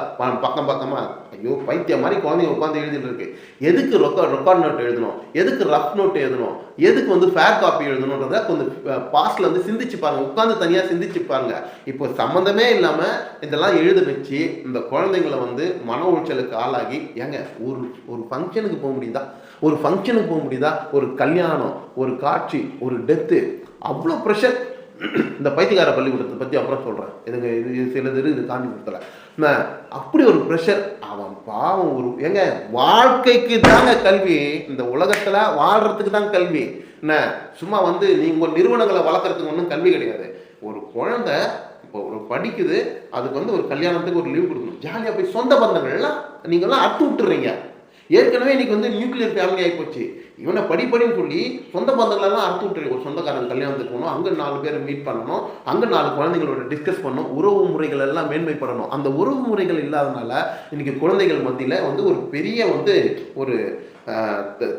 பக்கமாக, ஐயோ பைத்தியம் மாதிரி குழந்தைங்க உட்காந்து எழுதிட்டு இருக்கு. எதுக்கு ரெக்கார்ட் நோட் எழுதணும், எதுக்கு ரஃப் நோட் எழுதணும், எதுக்கு வந்து ஃபேர் காப்பி எழுதணுன்றத கொஞ்சம் பாஸ்ட்ல வந்து சிந்திச்சு பாருங்க, உட்காந்து தனியாக சிந்திச்சு பாருங்க. இப்போ சம்மந்தமே இல்லாமல் இதெல்லாம் எழுத வச்சு இந்த குழந்தைங்களை வந்து மன உளைச்சலுக்கு ஆளாகி, ஏங்க ஒரு ஃபங்க்ஷனுக்கு போக முடியுதா, ஒரு கல்யாணம், ஒரு காட்சி, ஒரு டெத்து, அவ்வளோ ப்ரெஷர். இந்த பைத்தியக்கார பள்ளிக்கூடத்தை பற்றி அப்புறம் சொல்கிறேன். இது சிலது இது காஞ்சிபுரத்தில் அப்படி ஒரு ப்ரெஷர். அவன் பாவம் ஏங்க வாழ்க்கைக்கு தாங்க கல்வி, இந்த உலகத்தில் வாழ்கிறதுக்கு தான் கல்வி. சும்மா வந்து நீங்கள் நிறுவனங்களை வளர்க்குறதுக்கு ஒன்றும் கல்வி கிடையாது. ஒரு குழந்தை இப்போ ஒரு படிக்குது, அதுக்கு வந்து ஒரு கல்யாணத்துக்கு ஒரு லீவ் கொடுக்கணும், ஜாலியாக போய் சொந்த பந்தங்கள்லாம் நீங்கள்லாம் அட்டு விட்டுறீங்க. ஏற்கனவே இன்னைக்கு வந்து நியூக்ளியர் ஃபேமிலி ஆகிப்போச்சு. இவனை படிப்படின்னு சொல்லி சொந்த பந்தங்களெல்லாம் அறுத்து விட்டுரு. ஒரு சொந்தக்காரன் கல்யாணத்துக்கு போகணும், அங்கே 4 பேரை மீட் பண்ணணும், அங்கே 4 குழந்தைங்களோட டிஸ்கஸ் பண்ணணும், உறவு முறைகள் எல்லாம் மேன்மைப்படணும். அந்த உறவு முறைகள் இல்லாதனால இன்னைக்கு குழந்தைகள் மத்தியில் வந்து ஒரு பெரிய வந்து ஒரு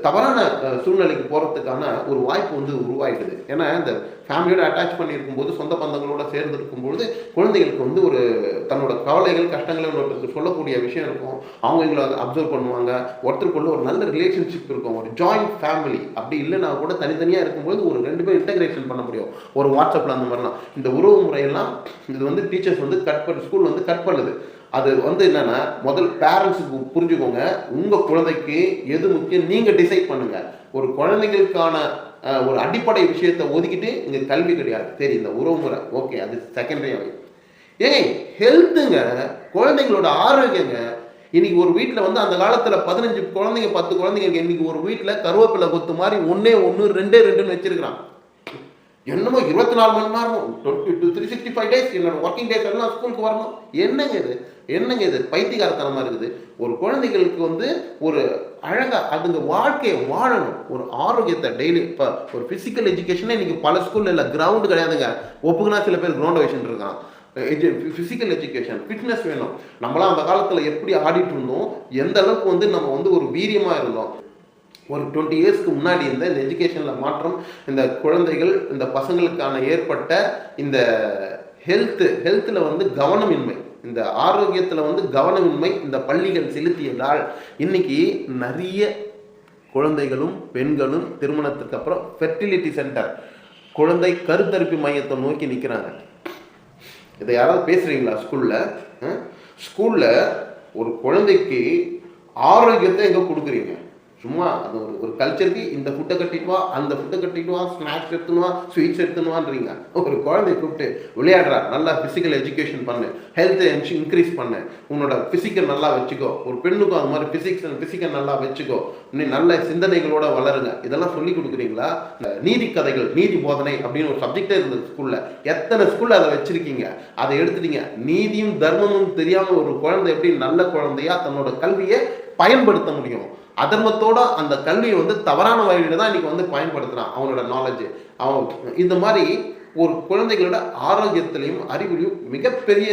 தவறான சூழ்நிலைக்கு போகிறதுக்கான ஒரு வாய்ப்பு வந்து உருவாயிடுது. ஏன்னா இந்த ஃபேமிலியோட அட்டாச் பண்ணியிருக்கும் போது, சொந்த பந்தங்களோட சேர்ந்து இருக்கும்பொழுது குழந்தைகளுக்கு வந்து ஒரு தன்னோட கவலைகள் கஷ்டங்களை ஒருத்தருக்கு சொல்லக்கூடிய விஷயம் இருக்கும். அவங்க எங்களை அப்சர்வ் பண்ணுவாங்க. ஒருத்தருக்குள்ள ஒரு நல்ல ரிலேஷன்ஷிப் இருக்கும். ஒரு ஜாயிண்ட் ஃபேமிலி அப்படி இல்லைன்னா கூட தனித்தனியாக இருக்கும்போது ஒரு 2 பேர் இன்டகிரேஷன் பண்ண முடியும். ஒரு வாட்ஸ்அப்பில் அந்த மாதிரிலாம் இந்த உறவு முறையெல்லாம் இது வந்து டீச்சர்ஸ் வந்து ஸ்கூல் வந்து கட் பண்ணுது. அது வந்து என்னன்னா, முதல் பேரண்ட்ஸுக்கு புரிஞ்சுக்கோங்க, உங்கள் குழந்தைக்கு எது முக்கியம் நீங்கள் டிசைட் பண்ணுங்க. ஒரு குழந்தைகளுக்கான ஒரு அடிப்படை விஷயத்தை ஒதுக்கிட்டு இங்கே கல்வி கிடையாது. சரி, இந்த உறவு முறை ஓகே, அது செகண்டரி ஆகி ஹெல்த்துங்க, குழந்தைங்களோட ஆரோக்கியங்க. இன்னைக்கு ஒரு வீட்டில் வந்து அந்த காலத்தில் 15 குழந்தைங்க 10 குழந்தைங்க, இன்னைக்கு ஒரு வீட்டில் கருவேப்பிலை கொத்து மாதிரி 1 1 2 2ன்னு வச்சிருக்கிறான். என்னமோ 24 மணி நேரம் 365 டேஸ் என்னோட ஒர்க்கிங் டேஸ் எல்லாம் ஸ்கூலுக்கு வரணும். என்னங்க இது பைத்தியகாரத்தனமாக இருக்குது. ஒரு குழந்தைகளுக்கு வந்து ஒரு அழகாக அதுங்க வாழ்க்கையை வாழணும், ஒரு ஆரோக்கியத்தை டெய்லி. இப்போ ஒரு ஃபிசிக்கல் எஜுகேஷனே இன்றைக்கி பல ஸ்கூலில் இல்லை, கிரவுண்டு கிடையாதுங்க. ஒப்புக்குனா சில பேர் கிரவுண்டை வச்சுட்டு இருக்கான். ஃபிசிக்கல் எஜுகேஷன், ஃபிட்னஸ் வேணும். நம்மளாம் அந்த காலத்தில் எப்படி ஆடிட்டு இருந்தோம், எந்த அளவுக்கு வந்து நம்ம வந்து ஒரு வீரியமாக இருந்தோம். ஒரு 20 இயர்ஸ்க்கு முன்னாடி இந்த எஜுகேஷனில் மாற்றம், இந்த குழந்தைகள் இந்த பசங்களுக்கான ஏற்பட்ட இந்த ஹெல்த்தில் வந்து கவனமின்மை, இந்த ஆரோக்கியத்தில் வந்து கவனமின்மை இந்த பள்ளிகள் செலுத்தியதால் இன்னைக்கு நிறைய குழந்தைகளும் பெண்களும் திருமணத்துக்கு அப்புறம் ஃபெர்டிலிட்டி சென்டர், குழந்தை கருத்தரிப்பு மையத்தை நோக்கி நிற்கிறாங்க. இதை யாராவது பேசுகிறீங்களா? ஸ்கூலில் ஒரு குழந்தைக்கு ஆரோக்கியத்தை எங்கே கொடுக்குறீங்க? சும்மா அது ஒரு கல்ச்சருக்கு இந்த ஃபுட்டை கட்டிட்டு வா, அந்த ஃபுட்டை கட்டிட்டு வா, ஸ்நாக்ஸ் எடுத்துன்னு வா, ஸ்வீட்ஸ் எடுத்துன்னு வான்றீங்க. ஒரு குழந்தைய கூப்பிட்டு விளையாடுறா, நல்லா ஃபிசிக்கல் எஜுகேஷன் பண்ணு, ஹெல்த்தை இன்க்ரீஸ் பண்ணு, உன்னோட ஃபிசிக்கல் நல்லா வச்சுக்கோ. ஒரு பெண்ணுக்கும் அது மாதிரி ஃபிசிக்கல் நல்லா வச்சுக்கோ, நீ நல்ல சிந்தனைகளோட வளருங்க. இதெல்லாம் சொல்லி கொடுக்குறீங்களா? நீதி கதைகள், நீதி போதனை அப்படின்னு ஒரு சப்ஜெக்டே இருந்தது ஸ்கூலில். எத்தனை ஸ்கூலில் அதை வச்சிருக்கீங்க? அதை எடுத்துட்டீங்க. நீதியும் தர்மமும் தெரியாமல் ஒரு குழந்தை எப்படி நல்ல குழந்தையா தன்னோட கல்வியை பயன்படுத்த முடியும்? அதர்மத்தோட அந்த கல்வியை வந்து தவறான வழியில தான் இன்னைக்கு வந்து பயன்படுத்துறான். அவனோட நாலேஜ் அவன் இந்த மாதிரி ஒரு குழந்தைகளோட ஆரோக்கியத்திலையும் அறிவிலையும் மிகப்பெரிய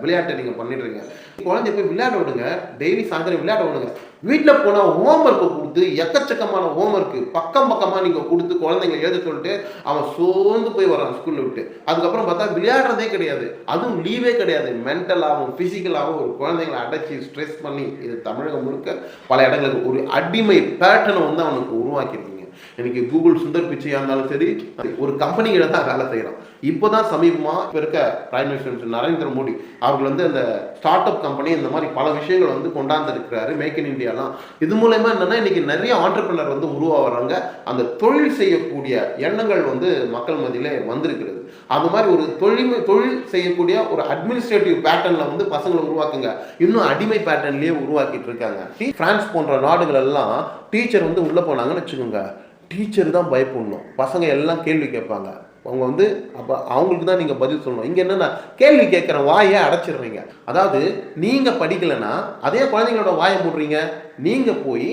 விளையாட்டை நீங்கள் பண்ணிடுறீங்க. குழந்தைய போய் விளையாட விடுங்க, டெய்லி சாயந்தரம் விளையாட விடுங்க. வீட்டில் போனால் ஹோம்ஒர்க்கை கொடுத்து எக்கச்சக்கமான ஹோம்ஒர்க்கு பக்கமாக நீங்கள் கொடுத்து குழந்தைங்களை எழுத சொல்லிட்டு அவன் சோர்ந்து போய் வரான் ஸ்கூலில் விட்டு. அதுக்கப்புறம் பார்த்தா விளையாடுறதே கிடையாது, அதுவும் லீவே கிடையாது. மென்டலாகவும் ஃபிசிக்கலாகவும் ஒரு குழந்தைங்களை அடைச்சி ஸ்ட்ரெஸ் பண்ணி, இது தமிழகம் முழுக்க பல இடங்களுக்கு ஒரு அடிமை பேட்டர்னை வந்து அவனுக்கு உருவாக்கியிருக்கீங்க. எனக்கு கூகுள் சுந்தர் பிச்சையாக இருந்தாலும் சரி, ஒரு கம்பெனிகளை தான் வேலை செய்கிறான். இப்போ தான் சமீபமாக இப்போ இருக்க பிரைம் மினிஸ்டர் நரேந்திர மோடி அவர்கள் வந்து அந்த ஸ்டார்ட் அப் கம்பெனி இந்த மாதிரி பல விஷயங்கள் வந்து கொண்டாந்துருக்கிறாரு, மேக் இன் இந்தியாலாம். இது மூலயமா என்னென்னா இன்றைக்கி நிறைய ஆண்டர்பிரினர் வந்து உருவாகிறாங்க. அந்த தொழில் செய்யக்கூடிய எண்ணங்கள் வந்து மக்கள் மத்தியிலே வந்திருக்கிறது. அந்த மாதிரி ஒரு தொழில் செய்யக்கூடிய ஒரு அட்மினிஸ்ட்ரேட்டிவ் பேட்டர்னில் வந்து பசங்களை உருவாக்குங்க. இன்னும் அடிமை பேட்டர்ன்லேயே உருவாக்கிட்டு இருக்காங்க. பிரான்ஸ் போன்ற நாடுகள் எல்லாம் டீச்சர் வந்து உள்ளே போனாங்கன்னு வச்சுக்கோங்க, டீச்சர் தான் பயப்படணும், பசங்க எல்லாம் கேள்வி கேட்பாங்க. அவங்க வந்து அப்போ அவங்களுக்கு தான் நீங்கள் பதில் சொல்லணும். இங்கே என்னென்னா கேள்வி கேட்குற வாயை அடைச்சிடுறீங்க. அதாவது நீங்கள் படிக்கலைன்னா அதே குழந்தைங்களோட வாயை மூடுறீங்க. நீங்கள் போய்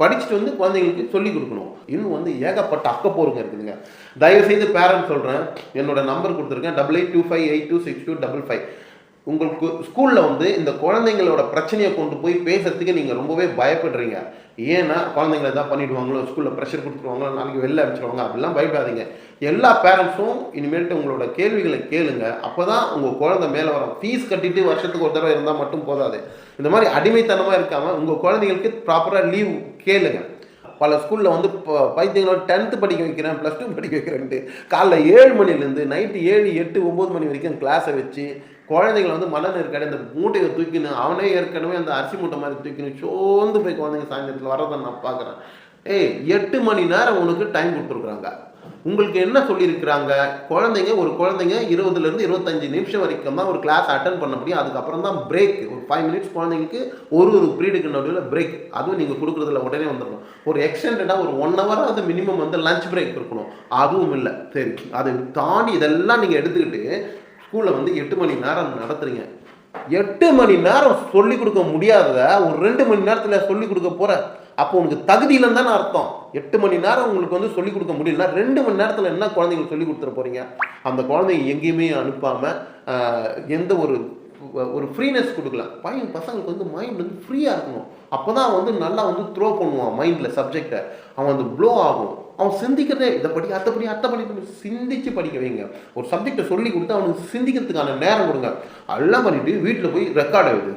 படிச்சுட்டு வந்து குழந்தைங்களுக்கு சொல்லிக் கொடுக்கணும். இன்னும் வந்து ஏகப்பட்ட அக்கப்போருங்க இருக்குதுங்க. தயவுசெய்து பேரண்ட்ஸ் சொல்கிறேன், என்னோட நம்பர் கொடுத்துருக்கேன் 8825826255. உங்களுக்கு ஸ்கூலில் வந்து இந்த குழந்தைங்களோட பிரச்சனையை கொண்டு போய் பேசுறதுக்கு நீங்கள் ரொம்பவே பயப்படுறீங்க. ஏன்னா குழந்தைங்களை தான் பண்ணிவிடுவாங்களோ, ஸ்கூலில் ப்ரெஷர் கொடுத்துருவாங்களோ, நாளைக்கு வெளில அனுப்பிச்சிடுவாங்க, அப்படிலாம் பயப்படாதீங்க. எல்லா பேரண்ட்ஸும் இனிமேல்ட்டு உங்களோட கேள்விகளை கேளுங்க. அப்போ தான் உங்கள் குழந்தை மேலே வரும். ஃபீஸ் கட்டிட்டு வருஷத்துக்கு ஒரு தடவை இருந்தால் மட்டும் போதாது. இந்த மாதிரி அடிமைத்தனமாக இருக்காமல் உங்கள் குழந்தைங்களுக்கு ப்ராப்பராக லீவ் கேளுங்க. பல ஸ்கூலில் வந்து பைத்தியங்களோட 10th படிக்க வைக்கிறேன், +2 படிக்க வைக்கிறேன்ட்டு காலைல 7 மணிலேருந்து நைட்டு 7, 8, 9 மணி வரைக்கும் கிளாஸை வச்சு குழந்தைங்களை வந்து மனநிற்காடு இந்த மூட்டையை தூக்கின்னு அவனே ஏற்கனவே அந்த அரிசி மூட்டை மாதிரி தூக்கின்னு சோர்ந்து போய் குழந்தைங்க சாயந்தரத்தில் வரதை நான் பார்க்குறேன். 8 மணி நேரம் உனக்கு டைம் கொடுத்துருக்குறாங்க. உங்களுக்கு என்ன சொல்லியிருக்கிறாங்க? ஒரு குழந்தைங்க 20லேருந்து 25 நிமிஷம் வரைக்கும் தான் ஒரு கிளாஸ் அட்டன் பண்ண முடியும். அதுக்கப்புறம் தான் பிரேக். ஒரு 5 மினிட்ஸ் குழந்தைங்களுக்கு ஒரு பீரியடுக்கு நடுவில் பிரேக். அதுவும் நீங்கள் கொடுக்குறதுல உடனே வந்துடணும். ஒரு எக்ஸ்டெண்டடாக ஒரு 1 hour அது மினிமம் வந்து லஞ்ச் பிரேக் இருக்கணும். அதுவும் இல்லை. சரி, அதை தாண்டி இதெல்லாம் நீங்கள் எடுத்துக்கிட்டு ஸ்கூலில் வந்து 8 மணி நேரம் நடத்துறீங்க. 8 மணி நேரம் சொல்லிக் கொடுக்க முடியாததை ஒரு 2 மணி நேரத்தில் சொல்லிக் கொடுக்க போகிற அப்போ உனக்கு தகுதி இல்லைன்னு தானே அர்த்தம். 8 மணி நேரம் உங்களுக்கு வந்து சொல்லிக் கொடுக்க முடியலன்னா 2 மணி நேரத்தில் என்ன குழந்தைங்களுக்கு சொல்லிக் கொடுத்துட போறீங்க? அந்த குழந்தைங்க எங்கேயுமே அனுப்பாமல் எந்த ஒரு ஃப்ரீனஸ் கொடுக்கல. பசங்களுக்கு வந்து மைண்ட் வந்து ஃப்ரீயாக இருக்கணும். அப்போ தான் வந்து நல்லா வந்து த்ரோ பண்ணுவான் மைண்டில் சப்ஜெக்டை. அவன் வந்து ப்ளோ ஆகும். அவன் சிந்திக்கிறதே இதை படி அத்தை சிந்திச்சு படிக்க வைங்க. ஒரு சப்ஜெக்டை சொல்லி கொடுத்து அவனுக்கு சிந்திக்கிறதுக்கான நேரம் கொடுங்க. எல்லாம் பண்ணிட்டு வீட்டில் போய் ரெக்கார்டு எழுது,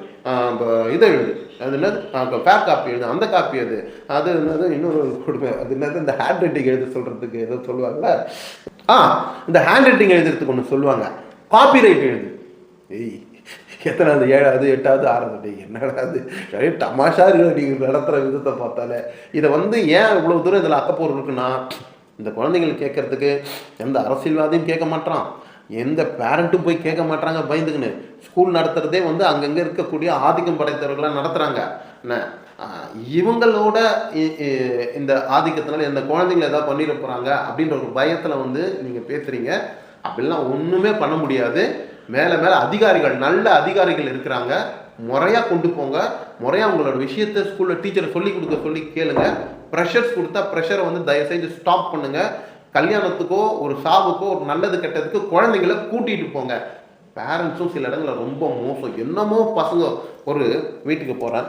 இதை எழுது, அது என்னது ஃபேர் காப்பி எழுது, அந்த காப்பி எழுது, அது என்னது இன்னொரு கொடுமை, அது என்னது இந்த ஹேண்ட் ரைட்டிங் எழுத சொல்கிறதுக்கு ஏதோ சொல்லுவாங்கல்ல, இந்த ஹேண்ட் ரைட்டிங் எழுதுறதுக்கு ஒன்று சொல்லுவாங்க, காப்பி ரைட் எழுது. ஏய் எத்தனாவது 7வது 8வது 6வது என்னடா அது தமாஷா இருக்கு நீங்கள் நடத்துகிற விதத்தை பார்த்தாலே. இதை வந்து ஏன் இவ்வளோ தூரம் இதில் அக்கப்போர் இருக்குன்னா, இந்த குழந்தைகள் கேட்கறதுக்கு எந்த அரசியல்வாதியும் கேட்க மாட்டான், எந்த பேரண்ட்டும் போய் கேட்க மாட்டாங்க பயந்துக்குன்னு. ஸ்கூல் நடத்துகிறதே வந்து அங்கங்கே இருக்கக்கூடிய ஆதிக்கம் படைத்தவர்களாக நடத்துகிறாங்க. என்ன இவங்களோட இந்த ஆதிக்கத்தினால இந்த குழந்தைங்களை ஏதாவது பண்ணிட போகிறாங்க அப்படின்ற ஒரு பயத்தில் வந்து நீங்கள் பேசுகிறீங்க. அப்படிலாம் ஒன்றுமே பண்ண முடியாது. மேலே அதிகாரிகள், நல்ல அதிகாரிகள் இருக்கிறாங்க, முறையாக கொண்டு போங்க. முறையாக உங்களோட விஷயத்தை ஸ்கூலில் டீச்சரை சொல்லி கேளுங்க. ப்ரெஷர்ஸ் கொடுத்தா ப்ரெஷரை வந்து தயவுசெய்து ஸ்டாப் பண்ணுங்க. கல்யாணத்துக்கோ ஒரு சாவுக்கோ ஒரு நல்லது கெட்டதுக்கு குழந்தைங்களை கூட்டிகிட்டு போங்க. பேரண்ட்ஸும் சில இடங்களில் ரொம்ப மோசம். என்னமோ பசங்க ஒரு வீட்டுக்கு போகிறேன்,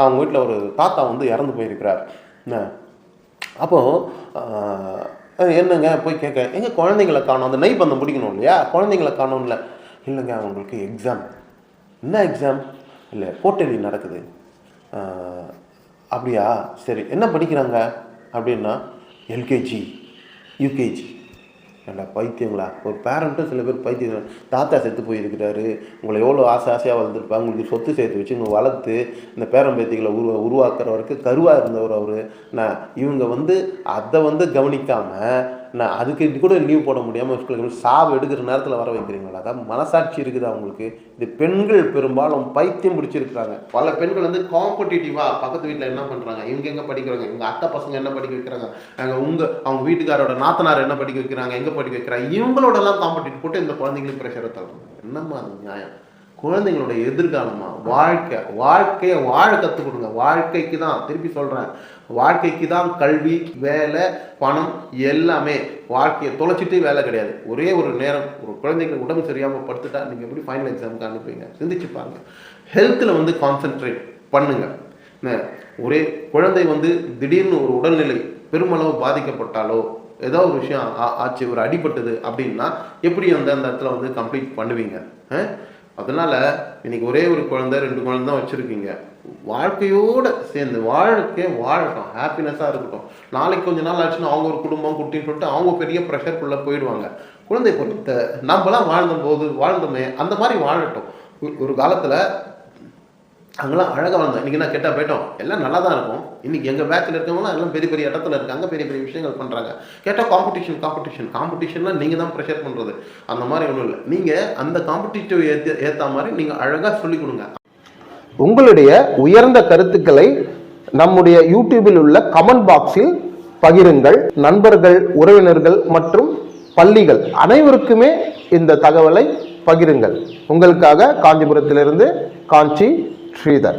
அவங்க வீட்டில் ஒரு தாத்தா வந்து இறந்து போயிருக்கிறார். அப்போது என்னங்க போய் கேட்க, எங்கள் குழந்தைங்களை காணும், அந்த நெய்பந்தம் பிடிக்கணும் இல்லையா, குழந்தைங்களை காணும்ல. இல்லைங்க அவங்களுக்கு எக்ஸாம். என்ன எக்ஸாம்? இல்லை கோட்டலி நடக்குது. அப்படியா, சரி என்ன படிக்கிறாங்க அப்படின்னா எல்கேஜி யூகேஜி. நல்லா பைத்தியங்களா? ஒரு பேரண்ட்டும் சில பேர் பைத்தியம். தாத்தா செத்து போயிருக்கிறாரு, உங்களை எவ்வளோ ஆசையாக வளர்ந்துருப்பாங்க, உங்களுக்கு சொத்து சேர்த்து வச்சு உங்களை வளர்த்து இந்த பேரம்பேத்திகளை உருவாக்குறவருக்கு கருவாக இருந்தவர் அவர். நான் இவங்க வந்து அதை வந்து கவனிக்காமல் நான் அதுக்கு கூட லீவ் போட முடியாமல் ஸ்கூலுக்கு சாவு எடுக்கிற நேரத்தில் வர வைக்கிறீங்களா? அதான் மனசாட்சி இருக்குது அவங்களுக்கு. இது பெண்கள் பெரும்பாலும் பைத்தியம் பிடிச்சிருக்கிறாங்க. பல பெண்கள் வந்து காம்படிட்டிவாக பக்கத்து வீட்டில் என்ன பண்ணுறாங்க, இவங்க எங்கே படிக்கிறாங்க, எங்கள் அத்தை பசங்க என்ன படிக்க வைக்கிறாங்க, அவங்க வீட்டுக்காரோட நாத்தனார் என்ன படிக்க வைக்கிறாங்க, எங்கே படிக்க வைக்கிறாங்க, இவங்களோடலாம் காம்படிட்டிவ் போட்டு இந்த குழந்தைங்களுக்கு ப்ரெஷரை தரணும். என்னம்மா அது நியாயம்? குழந்தைங்களோட எதிர்காலமா வாழ்க்கையை வாழ கற்றுக் கொடுங்க. வாழ்க்கைக்கு தான், திருப்பி சொல்கிறேன், வாழ்க்கைக்கு தான் கல்வி, வேலை, பணம் எல்லாமே. வாழ்க்கையை தொலைச்சிட்டு வேலை கிடையாது. ஒரே ஒரு நேரம் ஒரு குழந்தைங்களுக்கு உடம்பு சரியாமல் படுத்துட்டா நீங்கள் எப்படி ஃபைனல் எக்ஸாமுக்கு அனுப்புவீங்க? சிந்திச்சு பாருங்க. ஹெல்த்தில் வந்து கான்சென்ட்ரேட் பண்ணுங்க. ஒரே குழந்தை வந்து திடீர்னு ஒரு உடல்நிலை பெருமளவு பாதிக்கப்பட்டாலோ ஏதோ ஒரு விஷயம் ஆச்சு, ஒரு அடிபட்டது அப்படின்னா எப்படி அந்த இடத்துல வந்து கம்ப்ளீட் பண்ணுவீங்க? அதனால இன்னைக்கு ஒரே ஒரு குழந்தை 2 குழந்தை தான் வச்சுருக்கீங்க. வாழ்க்கையோடு சேர்ந்து வாழட்டும், ஹாப்பினஸாக இருக்கட்டும். நாளைக்கு கொஞ்ச நாள் ஆச்சுன்னா அவங்க ஒரு குடும்பம் குட்டின்னு சொல்லிட்டு அவங்க பெரிய ப்ரெஷருக்குள்ளே போயிடுவாங்க. குழந்தை பொறுத்த நம்மளாம் வாழ்ந்தோமே அந்த மாதிரி வாழட்டும். ஒரு காலத்தில் அங்கெல்லாம் அழகாக வாழ்ந்தோம். இன்றைக்கி நான் கெட்டால் போயிட்டோம், எல்லாம் நல்லா தான் இருக்கும். இன்றைக்கி எங்கள் பேக்கில் இருக்கவங்களாம் எல்லாம் பெரிய பெரிய இடத்துல இருக்காங்க, பெரிய பெரிய விஷயங்கள் பண்ணுறாங்க. கேட்டால் காம்படிஷன்லாம் நீங்கள் தான் ப்ரெஷர் பண்ணுறது. அந்த மாதிரி ஒன்றும் இல்லை. நீங்கள் அந்த காம்படிட்டிவ் ஏற்ற மாதிரி நீங்கள் அழகாக சொல்லிக் கொடுங்க. உங்களுடைய உயர்ந்த கருத்துக்களை நம்முடைய யூடியூபில் உள்ள கமெண்ட் பாக்ஸில் பகிருங்கள். நண்பர்கள், உறவினர்கள் மற்றும் பள்ளிகள் அனைவருக்குமே இந்த தகவலை பகிருங்கள். உங்களுக்காக காஞ்சிபுரத்திலிருந்து காஞ்சி ஸ்ரீதர்.